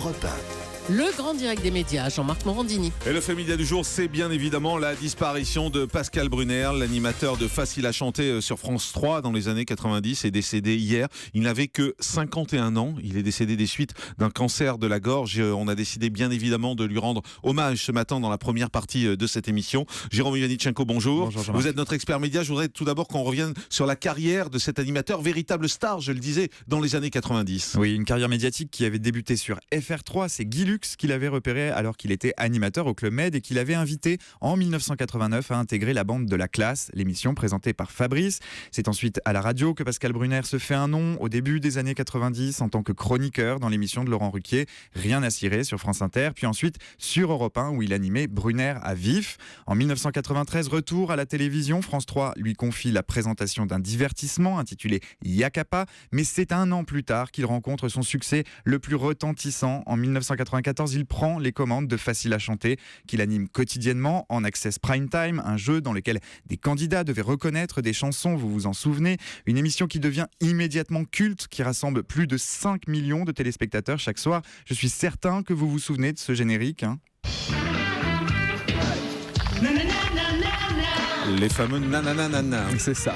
Europe 1. Le grand direct des médias, Jean-Marc Morandini. Et le fait média du jour, c'est bien évidemment la disparition de Pascal Brunner, l'animateur de Facile à chanter sur France 3 dans les années 90, est décédé hier. Il n'avait que 51 ans. Il est décédé des suites d'un cancer de la gorge. On a décidé bien évidemment de lui rendre hommage ce matin dans la première partie de cette émission. Jérôme Ioannitchenko, bonjour. Bonjour Jean-Marc. Vous êtes notre expert média. Je voudrais tout d'abord qu'on revienne sur la carrière de cet animateur, véritable star, je le disais, dans les années 90. Oui, une carrière médiatique qui avait débuté sur FR3. C'est Guy Lux qui l'avait repéré alors qu'il était animateur au Club Med et qui l'avait invité en 1989 à intégrer la bande de la classe, l'émission présentée par Fabrice. C'est ensuite à la radio que Pascal Brunner se fait un nom au début des années 90 en tant que chroniqueur dans l'émission de Laurent Ruquier, Rien à cirer sur France Inter, puis ensuite sur Europe 1 où il animait Brunner à vif. En 1993, retour à la télévision, France 3 lui confie la présentation d'un divertissement intitulé Yakapa, mais c'est un an plus tard qu'il rencontre son succès le plus retentissant. En 1994, il prend les commandes de Facile à chanter, qu'il anime quotidiennement en Access Prime Time, un jeu dans lequel des candidats devaient reconnaître des chansons, vous vous en souvenez, une émission qui devient immédiatement culte, qui rassemble plus de 5 millions de téléspectateurs chaque soir. Je suis certain que vous vous souvenez de ce générique. Les fameux nananana. C'est ça.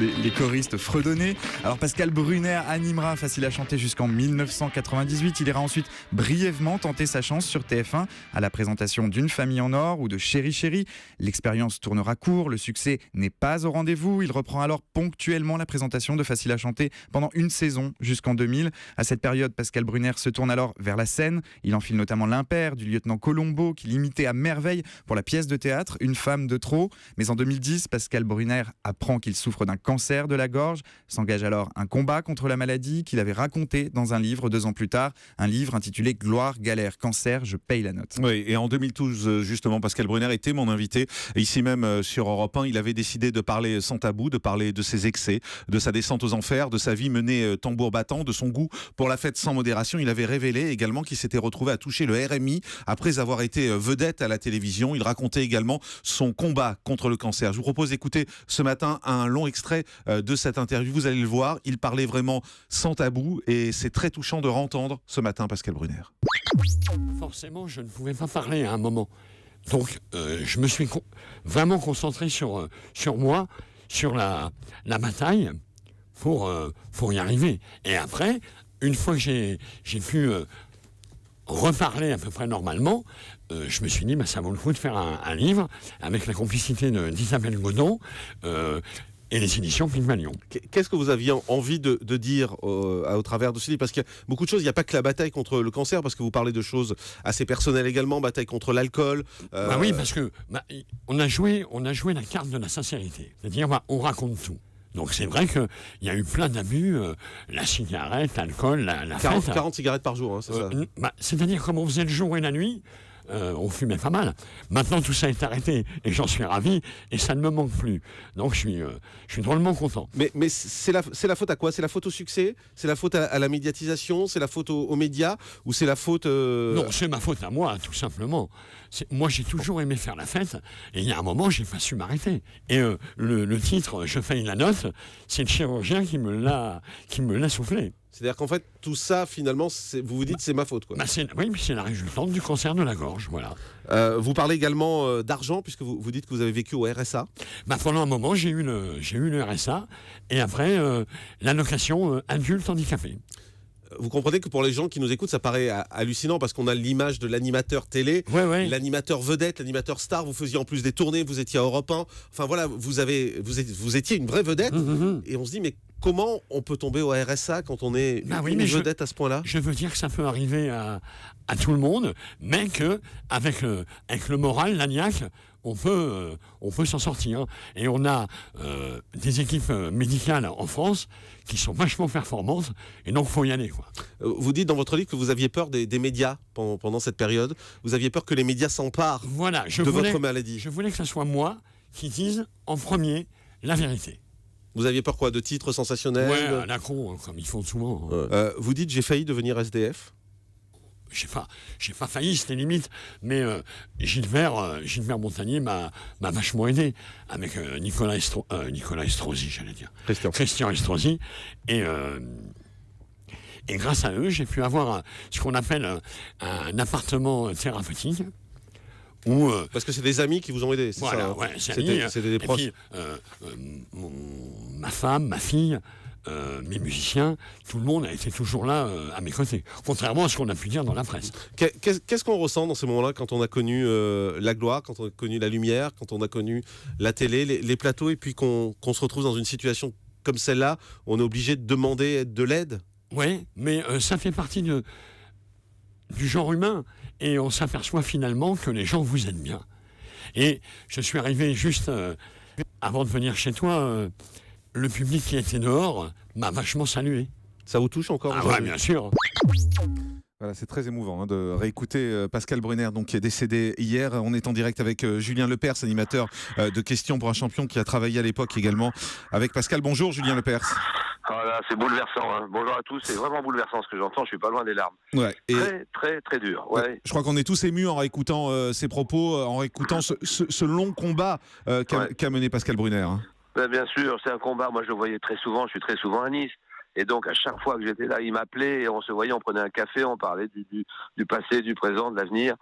Les choristes fredonnés. Alors Pascal Brunner animera Facile à chanter jusqu'en 1998. Il ira ensuite brièvement tenter sa chance sur TF1 à la présentation d'Une famille en or ou de Chéri Chéri. L'expérience tournera court, le succès n'est pas au rendez-vous. Il reprend alors ponctuellement la présentation de Facile à chanter pendant une saison jusqu'en 2000. À cette période, Pascal Brunner se tourne alors vers la scène. Il enfile notamment l'impair du lieutenant Colombo qu'il imitait à merveille pour la pièce de théâtre Une femme de trop. Mais en 2010, Pascal Brunner apprend qu'il souffre d'un cancer de la gorge, s'engage alors un combat contre la maladie qu'il avait raconté dans un livre 2 ans plus tard, un livre intitulé Gloire, galère, cancer, je paye la note. Oui, et en 2012, justement, Pascal Brunner était mon invité, ici même sur Europe 1. Il avait décidé de parler sans tabou, de parler de ses excès, de sa descente aux enfers, de sa vie menée tambour battant, de son goût pour la fête sans modération. Il avait révélé également qu'il s'était retrouvé à toucher le RMI après avoir été vedette à la télévision. Il racontait également son combat contre le cancer. Je vous propose d'écouter ce matin un long extrait de cette interview. Vous allez le voir, il parlait vraiment sans tabou et c'est très touchant de entendre ce matin Pascal Brunner. Forcément, je ne pouvais pas parler à un moment. Donc, je me suis vraiment concentré sur moi, sur la bataille pour y arriver. Et après, une fois que j'ai pu reparler à peu près normalement, je me suis dit, ça vaut le coup de faire un livre avec la complicité d'Isabelle Godon et les éditions Pygmalion. Qu'est-ce que vous aviez envie de dire au travers de ce livre ? Parce qu'il y a beaucoup de choses, il n'y a pas que la bataille contre le cancer, parce que vous parlez de choses assez personnelles également, bataille contre l'alcool. Oui, parce que on a joué la carte de la sincérité. C'est-à-dire, on raconte tout. Donc c'est vrai qu'il y a eu plein d'abus, la cigarette, l'alcool, la 40 cigarettes par jour, hein, c'est ça. C'est-à-dire comme on faisait le jour et la nuit, on fumait pas mal. Maintenant tout ça est arrêté et j'en suis ravi et ça ne me manque plus. Donc je suis drôlement content. Mais c'est la faute à quoi ? C'est la faute au succès ? C'est la faute à la médiatisation ? C'est la faute aux médias ? Ou c'est la faute... Non, c'est ma faute à moi, tout simplement. Moi j'ai toujours aimé faire la fête et il y a un moment j'ai pas su m'arrêter. Et le titre « Je paye la note », c'est le chirurgien qui me l'a soufflé. C'est-à-dire qu'en fait, tout ça, finalement, vous vous dites c'est ma faute, quoi. Oui, mais c'est la résultante du cancer de la gorge, voilà. Vous parlez également d'argent, puisque vous dites que vous avez vécu au RSA. Pendant un moment, j'ai eu le RSA, et après, l'allocation adulte handicapé. Vous comprenez que pour les gens qui nous écoutent, ça paraît hallucinant parce qu'on a l'image de l'animateur télé, l'animateur vedette, l'animateur star. Vous faisiez en plus des tournées, vous étiez à Europe 1. Enfin voilà, vous étiez une vraie vedette. Et on se dit, mais comment on peut tomber au RSA quand on est une vedette à ce point-là ? Je veux dire que ça peut arriver à tout le monde, mais qu'avec le moral, l'agnac, on peut s'en sortir. Et on a des équipes médicales en France qui sont vachement performantes, et donc il faut y aller, quoi. Vous dites dans votre livre que vous aviez peur des médias pendant cette période. Vous aviez peur que les médias s'emparent votre maladie. Je voulais que ce soit moi qui dise en premier la vérité. Vous aviez peur quoi ? De titres sensationnels ? Ouais, à la con, comme ils font souvent. Vous dites j'ai failli devenir SDF ? J'ai pas failli, c'était limite, mais Gilbert Montagnier m'a vachement aidé avec Nicolas Estrosi, j'allais dire. Christian Estrosi, et Et grâce à eux, j'ai pu avoir ce qu'on appelle un appartement thérapeutique. Parce que c'est des amis qui vous ont aidé, c'est voilà, ça hein. Ouais, c'était des proches. Et puis, ma femme, ma fille, mes musiciens, tout le monde a été toujours là à mes côtés, contrairement à ce qu'on a pu dire dans la presse. Qu'est-ce qu'on ressent dans ces moments-là quand on a connu la gloire, quand on a connu la lumière, quand on a connu la télé, les plateaux, et puis qu'on se retrouve dans une situation comme celle-là, on est obligé de demander de l'aide? Oui, mais ça fait partie du genre humain, et on s'aperçoit finalement que les gens vous aiment bien. Et je suis arrivé juste avant de venir chez toi, le public qui était dehors m'a vachement salué. Ça vous touche encore? Ah ouais, bien sûr. Voilà, c'est très émouvant de réécouter Pascal Brunner, donc, qui est décédé hier. On est en direct avec Julien Lepers, animateur de Questions pour un champion, qui a travaillé à l'époque également avec Pascal. Bonjour Julien Lepers. Voilà, c'est bouleversant. Hein. Bonjour à tous, c'est vraiment bouleversant ce que j'entends, je suis pas loin des larmes. Ouais, et très, très, très dur. Ouais. Je crois qu'on est tous émus en réécoutant ses propos, en réécoutant ce long combat qu'a mené Pascal Brunner. Hein. Ben, bien sûr, c'est un combat. Moi, je le voyais très souvent, je suis très souvent à Nice. Et donc, à chaque fois que j'étais là, il m'appelait et on se voyait, on prenait un café, on parlait du passé, du présent, de l'avenir.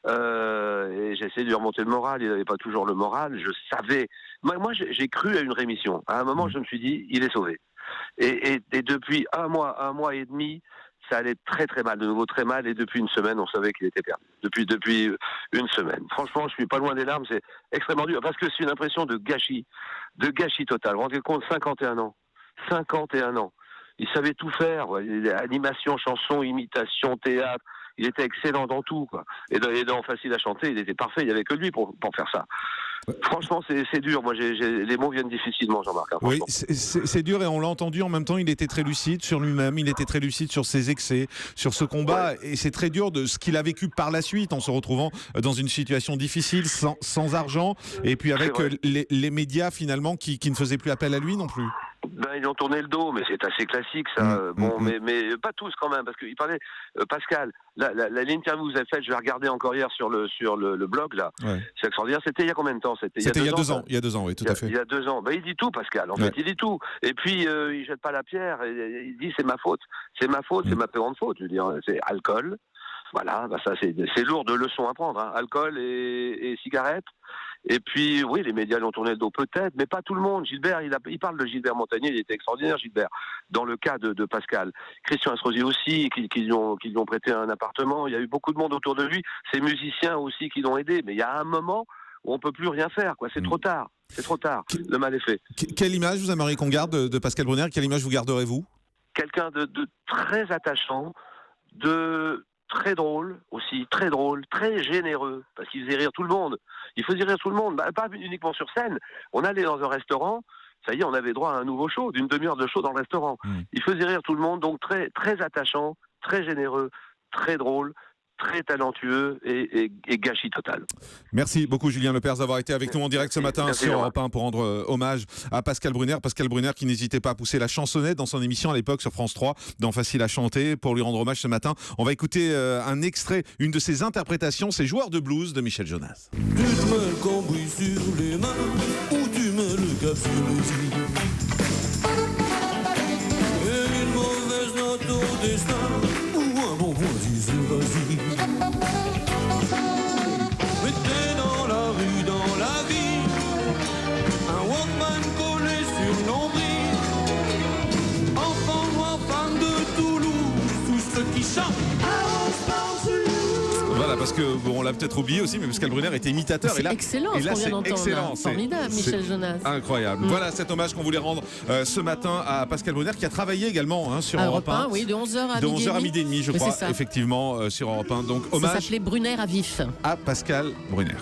Et j'essayais de lui remonter le moral. Il n'avait pas toujours le moral. Je savais. Moi, j'ai cru à une rémission. À un moment, je me suis dit, il est sauvé. Et depuis un mois et demi, ça allait très très mal, de nouveau très mal. Et depuis une semaine, on savait qu'il était perdu. Depuis une semaine. Franchement, je suis pas loin des larmes. C'est extrêmement dur parce que c'est une impression de gâchis total. Vous vous rendez compte, 51 ans. 51 ans. Il savait tout faire, animation, chanson, imitation, théâtre. Il était excellent dans tout, quoi. Et dans Facile à chanter, il était parfait. Il n'y avait que lui pour faire ça. Franchement, c'est dur. Moi, les mots viennent difficilement, Jean-Marc. Hein, oui, c'est dur, et on l'a entendu. En même temps, il était très lucide sur lui-même. Il était très lucide sur ses excès, sur ce combat. Ouais. Et c'est très dur de ce qu'il a vécu par la suite, en se retrouvant dans une situation difficile, sans argent, et puis avec les médias finalement qui ne faisaient plus appel à lui non plus. Ben, ils ont tourné le dos, mais c'est assez classique, ça. Mais pas tous quand même, parce qu'il parlait, Pascal, l'interview que vous avez faite, je l'ai regardé encore hier sur le blog, là. Ouais. C'est extraordinaire. C'était il y a combien de temps? C'était il y a 2 ans. Il y a 2 ans, oui, tout à fait. Il y a 2 ans. Ben, il dit tout, Pascal. En fait, il dit tout. Et puis, il jette pas la pierre. Il dit, c'est ma faute. C'est ma faute, c'est ma plus grande faute. Je veux dire, c'est alcool. Voilà, ben ça, c'est lourd de leçons à prendre, hein. Alcool et cigarettes. Et puis, oui, les médias lui ont tourné le dos peut-être, mais pas tout le monde. Gilbert, il parle de Gilbert Montagnier, il était extraordinaire, Gilbert, dans le cas de Pascal. Christian Estrosi aussi, qui lui ont prêté un appartement. Il y a eu beaucoup de monde autour de lui. Ces musiciens aussi qui l'ont aidé. Mais il y a un moment où on ne peut plus rien faire, quoi. C'est trop tard. C'est trop tard. Le mal est fait. Quelle image vous aimeriez qu'on garde de Pascal Brunner? Quelle image vous garderez-vous? Quelqu'un de très attachant, très drôle aussi, très généreux, parce qu'il faisait rire tout le monde. Il faisait rire tout le monde, pas uniquement sur scène. On allait dans un restaurant, ça y est, on avait droit à un nouveau show, d'une demi-heure de show dans le restaurant. Il faisait rire tout le monde, donc très, très attachant, très généreux, très drôle, très talentueux et gâchis total. Merci beaucoup Julien Lepers d'avoir été avec nous en direct ce matin sur Europe 1 pour rendre hommage à Pascal Brunner. Pascal Brunner qui n'hésitait pas à pousser la chansonnette dans son émission à l'époque sur France 3 dans Facile à chanter. Pour lui rendre hommage ce matin, on va écouter un extrait, une de ses interprétations, c'est Joueur de blues de Michel Jonas. Tu te mets le cambouis sur les mains ou tu mets le cap sur les yeux. Et une mauvaise note au destin ou un bon point vas-y. Mais t'es dans la rue, dans la vie, un Walkman collé sur le nombril. Enfant noir, fan de Toulouse, tous ceux qui chantent. Voilà, parce que on l'a peut-être oublié aussi, mais Pascal Brunner était imitateur. C'est excellent, et là ce qu'on vient d'entendre. Excellent, formidable, Michel Jonas. Incroyable. Voilà cet hommage qu'on voulait rendre ce matin à Pascal Brunner, qui a travaillé également sur Europe 1. Oui, de 11h à midi et demi, je crois, effectivement, sur Europe 1. Donc, hommage. Ça s'appelait Brunner à vif. À Pascal Brunner.